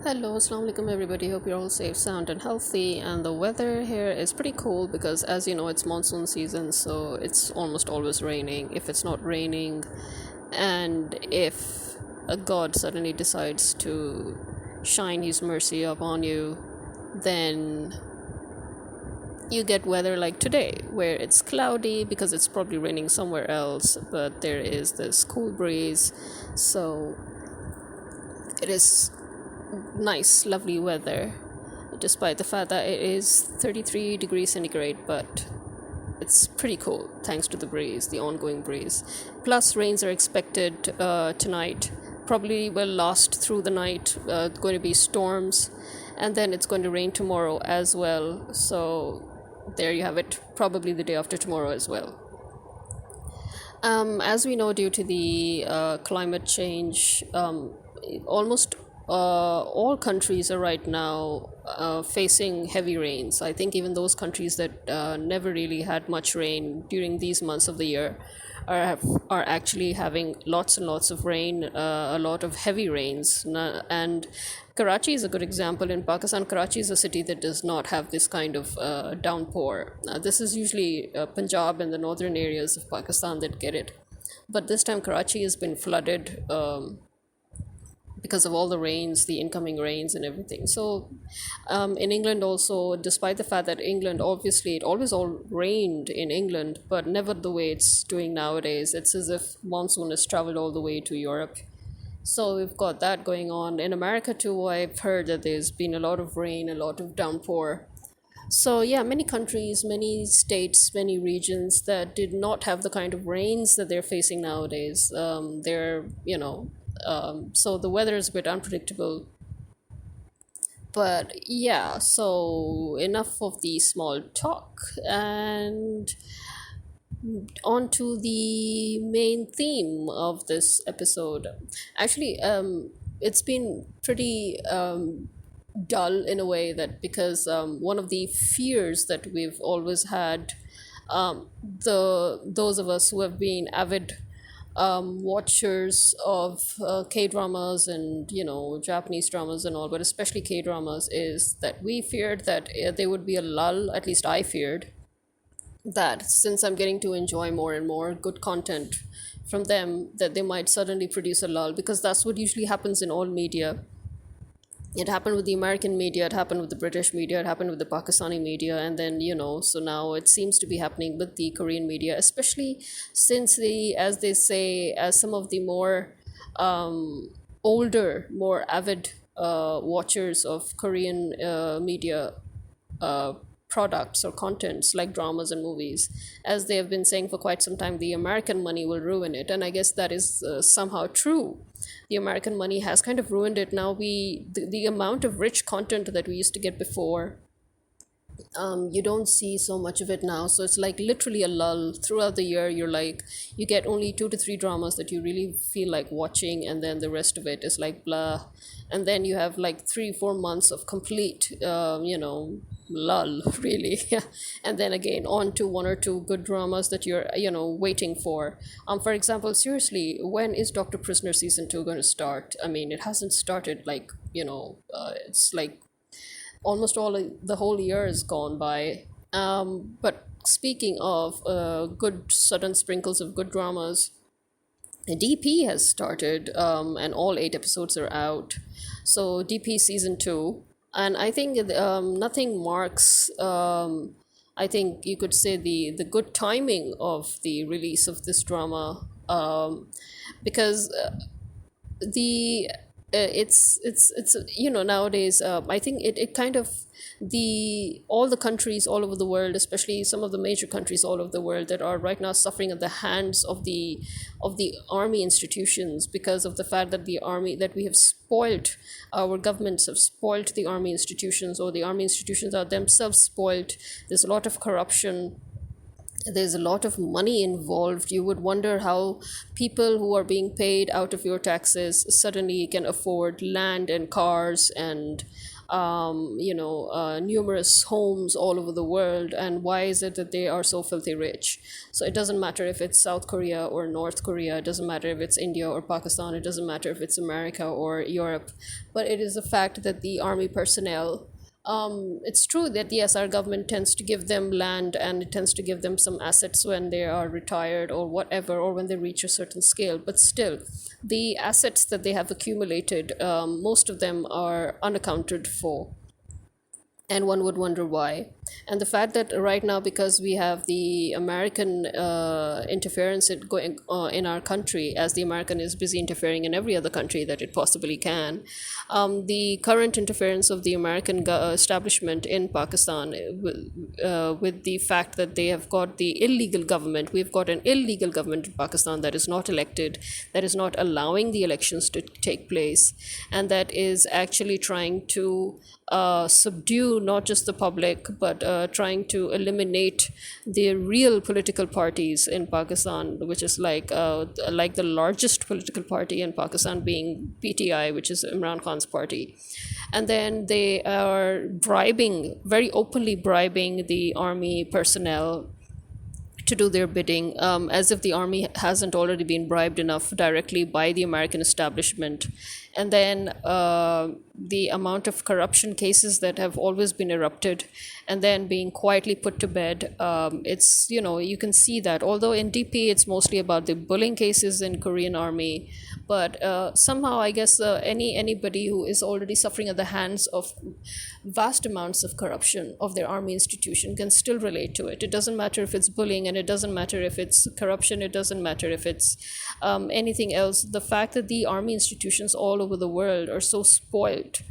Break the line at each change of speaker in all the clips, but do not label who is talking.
Hello, assalamu alaikum everybody. Hope you're all safe, sound, and healthy. And the weather here is pretty cool because, as you know, it's monsoon season, so it's almost always raining. If it's not raining, and if a god suddenly decides to shine his mercy upon you, then you get weather like today, where it's cloudy because it's probably raining somewhere else, but there is this cool breeze, so it is nice, lovely weather, despite the fact that it is 33 degrees centigrade, but it's pretty cool thanks to the breeze, the ongoing breeze. Plus, rains are expected tonight, probably will last through the night, going to be storms, and then it's going to rain tomorrow as well. So, there you have it, probably the day after tomorrow as well. As we know, due to the climate change, almost all countries are right now facing heavy rains. I think even those countries that never really had much rain during these months of the year are actually having lots and lots of rain, a lot of heavy rains. And Karachi is a good example. In Pakistan, Karachi is a city that does not have this kind of downpour. This is usually Punjab and the northern areas of Pakistan that get it. But this time, Karachi has been flooded because of all the rains, the incoming rains and everything. So in England also, despite the fact that England, obviously it always all rained in England, but never the way it's doing nowadays. It's as if monsoon has traveled all the way to Europe. So we've got that going on. In America too, I've heard that there's been a lot of rain, a lot of downpour. So yeah, many countries, many states, many regions that did not have the kind of rains that they're facing nowadays. So the weather is a bit unpredictable. But yeah, so enough of the small talk and on to the main theme of this episode. Actually, it's been pretty dull in a way, that because one of the fears that we've always had, the those of us who have been avid watchers of K-dramas and Japanese dramas and all, but especially K-dramas, is that we feared that there would be a lull. At least I feared that, since I'm getting to enjoy more and more good content from them, that they might suddenly produce a lull, because that's what usually happens in all media. It happened with the American media, it happened with the British media, it happened with the Pakistani media, and then, so now it seems to be happening with the Korean media, especially since as they say, as some of the more older, more avid watchers of Korean media products or contents like dramas and movies, as they have been saying for quite some time, the American money will ruin it. And I guess that is somehow true. The American money has kind of ruined it. Now the amount of rich content that we used to get before, you don't see so much of it now. So it's like literally a lull throughout the year. You get only 2 to 3 dramas that you really feel like watching, and then the rest of it is like blah. And then you have like 3-4 months of complete lull, really. And then again on to 1 or 2 good dramas that you're waiting for. For example, seriously, when is Dr. Prisoner season 2 going to start? I mean, it hasn't started. It's like almost the whole year is gone by. But speaking of good sudden sprinkles of good dramas, D.P has started, and all 8 episodes are out. So D.P season 2, and I think nothing marks. I think you could say the good timing of the release of this drama, because the it's nowadays, I think it kind of, all the countries all over the world, especially some of the major countries all over the world, that are right now suffering at the hands of the army institutions, because of the fact that we have spoilt, our governments have spoilt the army institutions, or the army institutions are themselves spoilt. There's a lot of corruption, There's a lot of money involved. You would wonder how people who are being paid out of your taxes suddenly can afford land and cars and numerous homes all over the world, and why is it that they are so filthy rich? So it doesn't matter if it's South Korea or North Korea, it doesn't matter if it's India or Pakistan, it doesn't matter if it's America or Europe, but it is a fact that the army personnel, it's true that yes, our government tends to give them land and it tends to give them some assets when they are retired or whatever, or when they reach a certain scale. But still, the assets that they have accumulated, most of them are unaccounted for, and one would wonder why. And the fact that right now, because we have the American interference going in our country, as the American is busy interfering in every other country that it possibly can, the current interference of the American establishment in Pakistan, with the fact that they have got the illegal government, we've got an illegal government in Pakistan that is not elected, that is not allowing the elections to take place, and that is actually trying to subdue not just the public, but trying to eliminate the real political parties in Pakistan, which is like the largest political party in Pakistan being PTI, which is Imran Khan's party. And then they are bribing, very openly bribing the army personnel to do their bidding, as if the army hasn't already been bribed enough directly by the American establishment. And then the amount of corruption cases that have always been erupted and then being quietly put to bed, it's, you can see that. Although in DP it's mostly about the bullying cases in Korean army, but somehow I guess anybody who is already suffering at the hands of vast amounts of corruption of their army institution can still relate to it. It doesn't matter if it's bullying, and it doesn't matter if it's corruption, it doesn't matter if it's anything else. The fact that the army institutions all over the world are so spoilt,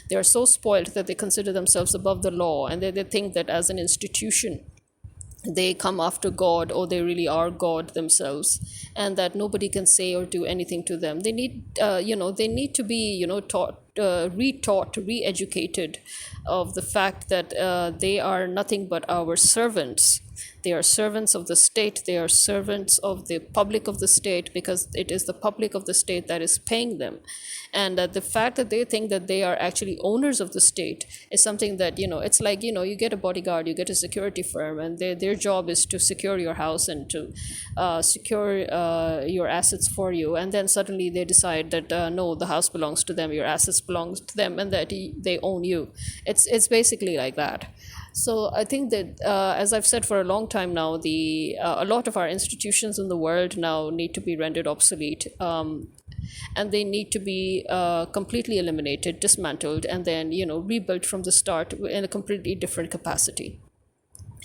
they are so spoilt that they consider themselves above the law, and they think that as an institution they come after God, or they really are God themselves, and that nobody can say or do anything to them. They need, they need to be, taught, retaught, re-educated of the fact that they are nothing but our servants. They are servants of the state. They are servants of the public of the state, because it is the public of the state that is paying them. And the fact that they think that they are actually owners of the state is something that, it's like, you get a bodyguard, you get a security firm, and their job is to secure your house and to secure your assets for you. And then suddenly they decide that, no, the house belongs to them, your assets belong to them, and that they own you. It's basically like that. So I think that, as I've said for a long time now, a lot of our institutions in the world now need to be rendered obsolete, and they need to be completely eliminated, dismantled, and then rebuilt from the start in a completely different capacity.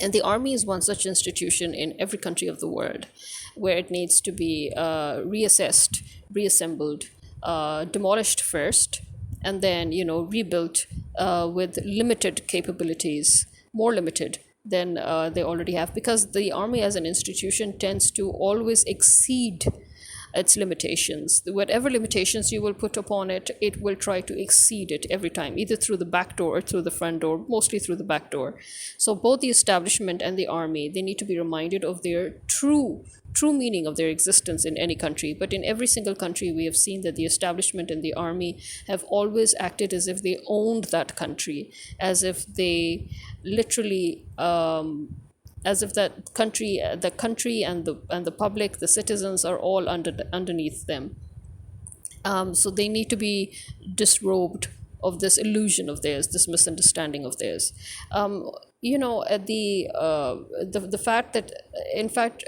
And the army is one such institution in every country of the world, where it needs to be reassessed, reassembled, demolished first, and then rebuilt with limited capabilities, more limited than they already have, because the army as an institution tends to always exceed its limitations. Whatever limitations you will put upon it, it will try to exceed it every time, either through the back door or through the front door, mostly through the back door. So both the establishment and the army, they need to be reminded of their true meaning of their existence in any country. But in every single country, we have seen that the establishment and the army have always acted as if they owned that country, as if they literally as if that country, the country and the public, the citizens are all underneath them. So they need to be disrobed of this illusion of theirs, this misunderstanding of theirs. At the fact that, in fact,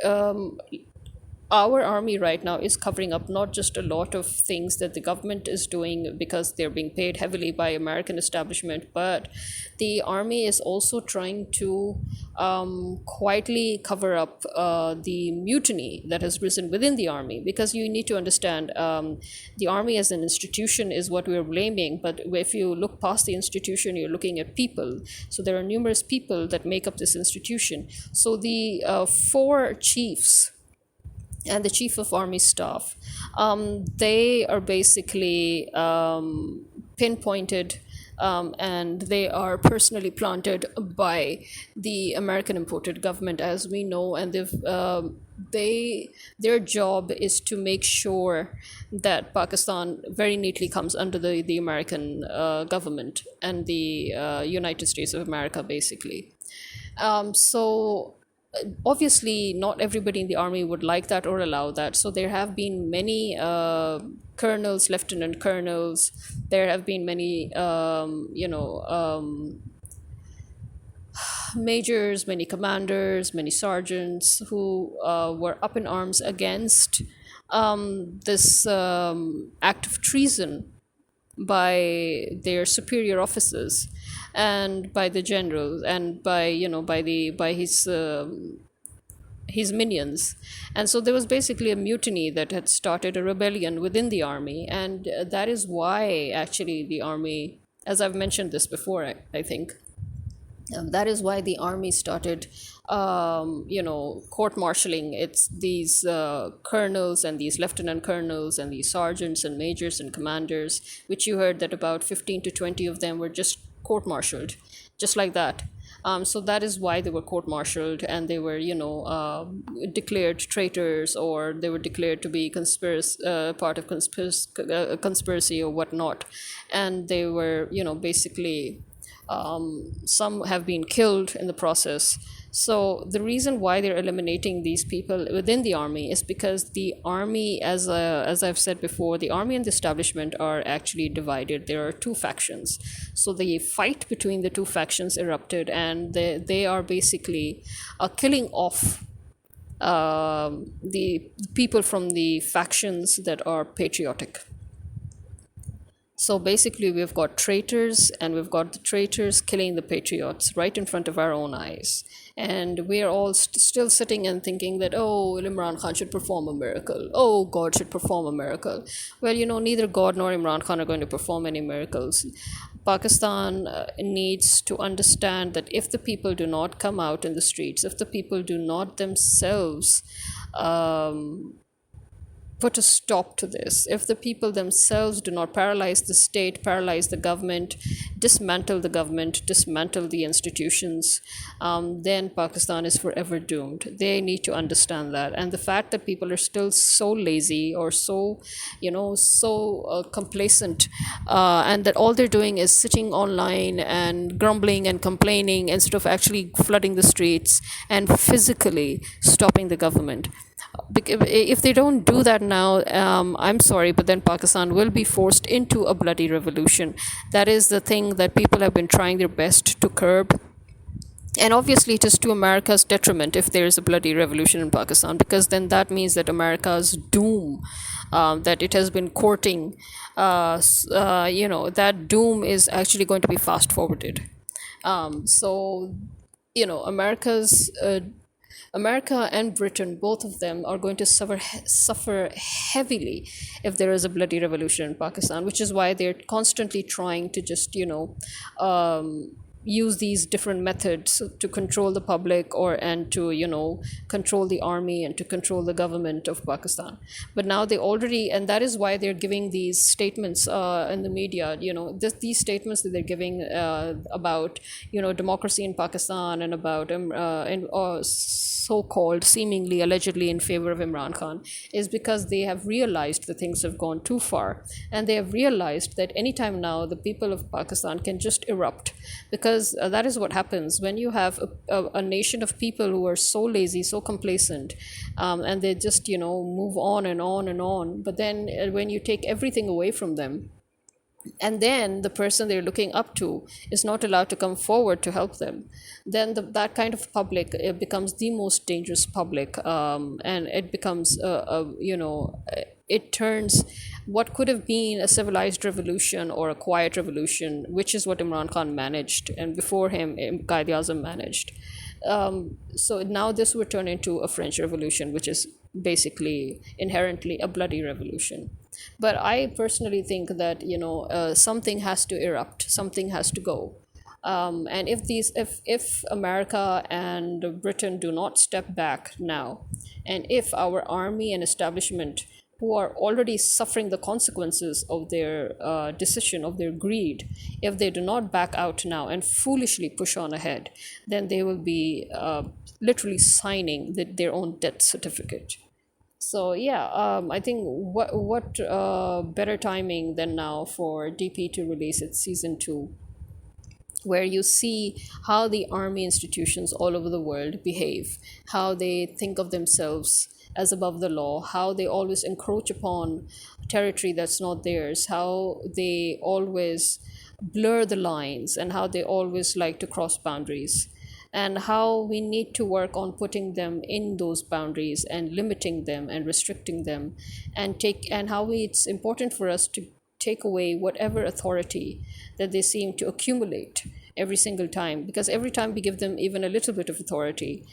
our army right now is covering up not just a lot of things that the government is doing because they're being paid heavily by American establishment, but the army is also trying to quietly cover up the mutiny that has risen within the army. Because you need to understand, the army as an institution is what we're blaming, but if you look past the institution, you're looking at people. So there are numerous people that make up this institution. So the four chiefs and the chief of army staff, they are basically pinpointed and they are personally planted by the American imported government, as we know, and their job is to make sure that Pakistan very neatly comes under the American government and the United States of America, basically. So obviously, not everybody in the army would like that or allow that. So there have been many colonels, lieutenant colonels. There have been many, majors, many commanders, many sergeants who were up in arms against this act of treason by their superior officers and by the general and by by his minions. And so there was basically a mutiny that had started a rebellion within the army, and that is why actually the army, as I've mentioned this before, I think that is why the army started court-martialing it's these colonels and these lieutenant colonels and these sergeants and majors and commanders, which you heard that about 15 to 20 of them were just court-martialed just like that. So that is why they were court-martialed, and they were declared traitors, or they were declared to be part of conspiracy or whatnot. And they were basically some have been killed in the process. So the reason why they're eliminating these people within the army is because the army, as I've said before, the army and the establishment are actually divided. There are two factions. So the fight between the two factions erupted, and they are basically killing off the people from the factions that are patriotic. So basically, we've got traitors, and we've got the traitors killing the patriots right in front of our own eyes. And we're all still sitting and thinking that, oh, Imran Khan should perform a miracle. Oh, God should perform a miracle. Well, neither God nor Imran Khan are going to perform any miracles. Pakistan needs to understand that if the people do not come out in the streets, if the people do not themselves put a stop to this, if the people themselves do not paralyze the state, paralyze the government, dismantle the government, dismantle the institutions, then Pakistan is forever doomed. They need to understand that. And the fact that people are still so lazy or so complacent, and that all they're doing is sitting online and grumbling and complaining instead of actually flooding the streets and physically stopping the government. If they don't do that now, I'm sorry, but then Pakistan will be forced into a bloody revolution. That is the thing that people have been trying their best to curb. And obviously, it is to America's detriment if there is a bloody revolution in Pakistan, because then that means that America's doom that it has been courting, that doom is actually going to be fast forwarded. So, America and Britain, both of them, are going to suffer heavily if there is a bloody revolution in Pakistan, which is why they're constantly trying to just, use these different methods to control the public and to control the army and to control the government of Pakistan. But now they already, and that is why they're giving these statements in the media, these statements that they're giving about democracy in Pakistan and about so-called seemingly allegedly in favor of Imran Khan, is because they have realized that things have gone too far, and they have realized that anytime now the people of Pakistan can just erupt, because that is what happens when you have a nation of people who are so lazy, so complacent, and they just move on and on and on. But then when you take everything away from them, and then the person they're looking up to is not allowed to come forward to help them, then that kind of public, it becomes the most dangerous public, and it becomes it turns what could have been a civilized revolution or a quiet revolution, which is what Imran Khan managed, and before him Qaid Azam managed. So now this would turn into a French Revolution, which is basically inherently a bloody revolution. But I personally think that something has to erupt, something has to go. And if America and Britain do not step back now, and if our army and establishment who are already suffering the consequences of their decision, of their greed, if they do not back out now and foolishly push on ahead, then they will be literally signing their own death certificate. So yeah, I think what better timing than now for DP to release its season 2, where you see how the army institutions all over the world behave, how they think of themselves as above the law, how they always encroach upon territory that's not theirs, how they always blur the lines, and how they always like to cross boundaries, and how we need to work on putting them in those boundaries and limiting them and restricting them, and how it's important for us to take away whatever authority that they seem to accumulate every single time, because every time we give them even a little bit of authority,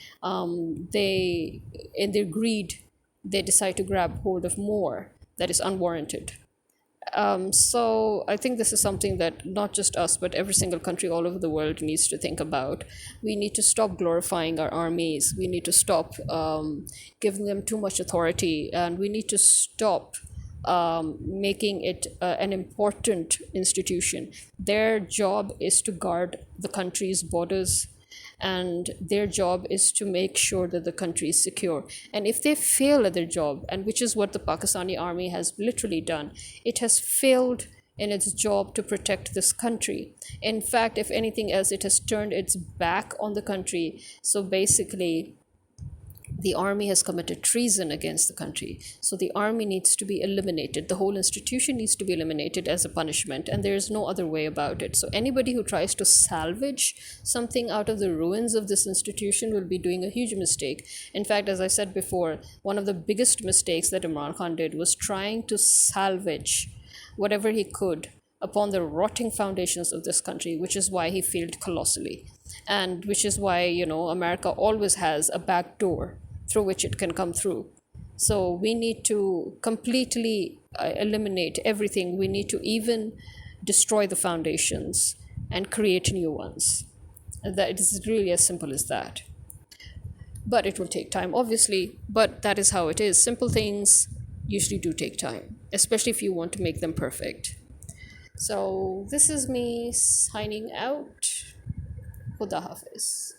they, in their greed, they decide to grab hold of more that is unwarranted. So I think this is something that not just us, but every single country all over the world needs to think about. We need to stop glorifying our armies. We need to stop giving them too much authority, and we need to stop making it an important institution. Their job is to guard the country's borders, and their job is to make sure that the country is secure. And if they fail at their job, and which is what the Pakistani army has literally done, it has failed in its job to protect this country. In fact, if anything else, it has turned its back on the country. So basically, the army has committed treason against the country. So the army needs to be eliminated. The whole institution needs to be eliminated as a punishment, and there is no other way about it. So anybody who tries to salvage something out of the ruins of this institution will be doing a huge mistake. In fact, as I said before, one of the biggest mistakes that Imran Khan did was trying to salvage whatever he could upon the rotting foundations of this country, which is why he failed colossally. And which is why, America always has a back door through which it can come through. So we need to completely eliminate everything. We need to even destroy the foundations and create new ones. That it is really as simple as that. But it will take time, obviously. But that is how it is. Simple things usually do take time, especially if you want to make them perfect. So this is me signing out. Khuda Hafiz.